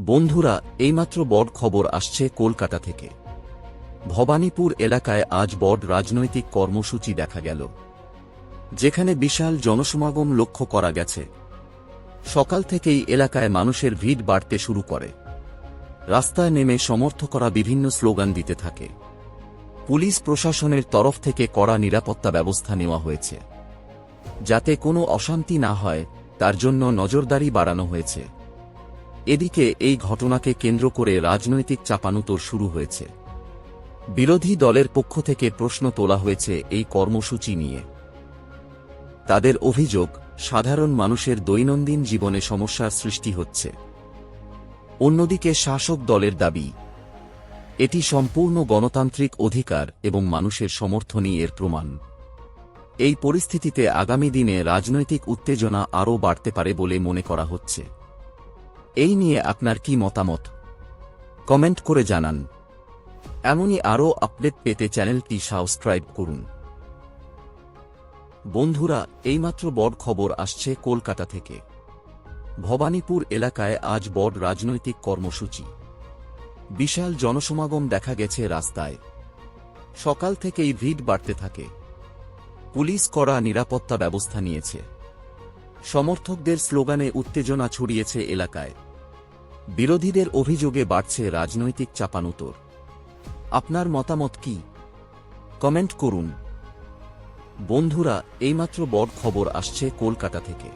বন্ধুরা, এইমাত্র বড় খবর আসছে কলকাতা থেকে। ভবানীপুর এলাকায় আজ বড় রাজনৈতিক কর্মসূচি দেখা গেল, যেখানে বিশাল জনসমাগম লক্ষ্য করা গেছে। সকাল থেকেই এলাকায় মানুষের ভিড় বাড়তে শুরু করে। রাস্তায় নেমে সমর্থকরা বিভিন্ন স্লোগান দিতে থাকে। পুলিশ প্রশাসনের তরফ থেকে কড়া নিরাপত্তা ব্যবস্থা নেওয়া হয়েছে, যাতে কোনো অশান্তি না হয় তার জন্য নজরদারি বাড়ানো হয়েছে। এদিকে এই ঘটনাকে কেন্দ্র করে রাজনৈতিক চাপানুতোর শুরু হয়েছে। বিরোধী দলের পক্ষ থেকে প্রশ্ন তোলা হয়েছে এই কর্মসূচি নিয়ে। তাদের অভিযোগ, সাধারণ মানুষের দৈনন্দিন জীবনে সমস্যার সৃষ্টি হচ্ছে। অন্যদিকে শাসক দলের দাবি, এটি সম্পূর্ণ গণতান্ত্রিক অধিকার এবং মানুষের সমর্থনই এর প্রমাণ। এই পরিস্থিতিতে আগামী দিনে রাজনৈতিক উত্তেজনা আরও বাড়তে পারে বলে মনে করা হচ্ছে। এই নিয়ে আপনার কি মতামত? কমেন্ট করে জানান। এমনই আরও আপডেট পেতে চ্যানেলটি সাবস্ক্রাইব করুন। বন্ধুরা, এইমাত্র বড় খবর আসছে কলকাতা থেকে। ভবানীপুর এলাকায় আজ বড় রাজনৈতিক কর্মসূচি। বিশাল জনসমাগম দেখা গেছে রাস্তায়। সকাল থেকেই ভিড় বাড়তে থাকে। পুলিশ কড়া নিরাপত্তা ব্যবস্থা নিয়েছে। সমর্থকদের স্লোগানে উত্তেজনা ছড়িয়েছে এলাকায়। বিরোধীদের অভিযোগে বাড়ছে রাজনৈতিক চাপানুতোর। আপনার মতামত কি? কমেন্ট করুন। বন্ধুরা, এইমাত্র বড় খবর আসছে কলকাতা থেকে।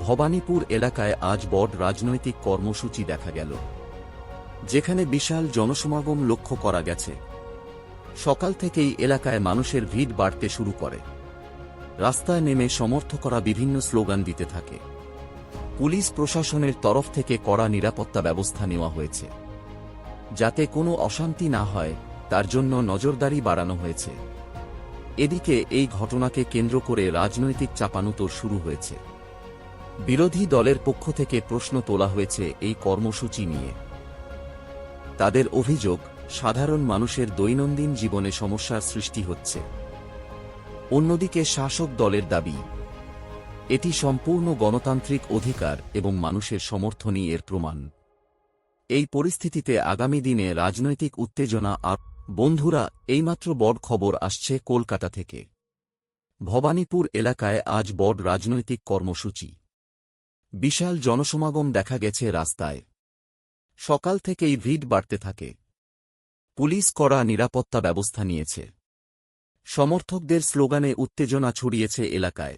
ভবানীপুর এলাকায় আজ বড় রাজনৈতিক কর্মসূচি দেখা গেল, যেখানে বিশাল জনসমাগম লক্ষ্য করা গেছে। সকাল থেকেই এলাকায় মানুষের ভিড় বাড়তে শুরু করে। রাস্তায় নেমে সমর্থকরা বিভিন্ন স্লোগান দিতে থাকে। পুলিশ প্রশাসনের তরফ থেকে কড়া নিরাপত্তা ব্যবস্থা নেওয়া হয়েছে, যাতে কোনো অশান্তি না হয় তার জন্য নজরদারি বাড়ানো হয়েছে। এদিকে এই ঘটনাকে কেন্দ্র করে রাজনৈতিক চাপানুতোর শুরু হয়েছে। বিরোধী দলের পক্ষ থেকে প্রশ্ন তোলা হয়েছে এই কর্মসূচি নিয়ে। তাদের অভিযোগ, সাধারণ মানুষের দৈনন্দিন জীবনে সমস্যার সৃষ্টি হচ্ছে। অন্যদিকে শাসক দলের দাবি, এটি সম্পূর্ণ গণতান্ত্রিক অধিকার এবং মানুষের সমর্থনই এর প্রমাণ। এই পরিস্থিতিতে আগামী দিনে রাজনৈতিক উত্তেজনা আর। বন্ধুরা, এইমাত্র বড় খবর আসছে কলকাতা থেকে। ভবানীপুর এলাকায় আজ বড় রাজনৈতিক কর্মসূচি। বিশাল জনসমাগম দেখা গেছে রাস্তায়। সকাল থেকেই ভিড় বাড়তে থাকে। পুলিশ কড়া নিরাপত্তা ব্যবস্থা নিয়েছে। সমর্থকদের স্লোগানে উত্তেজনা ছড়িয়েছে এলাকায়।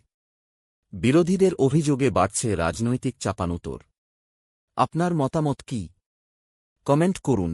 বিরোধীদের অভিযোগে বাড়ছে রাজনৈতিক চাপানুতোর। আপনার মতামত কি? কমেন্ট করুন।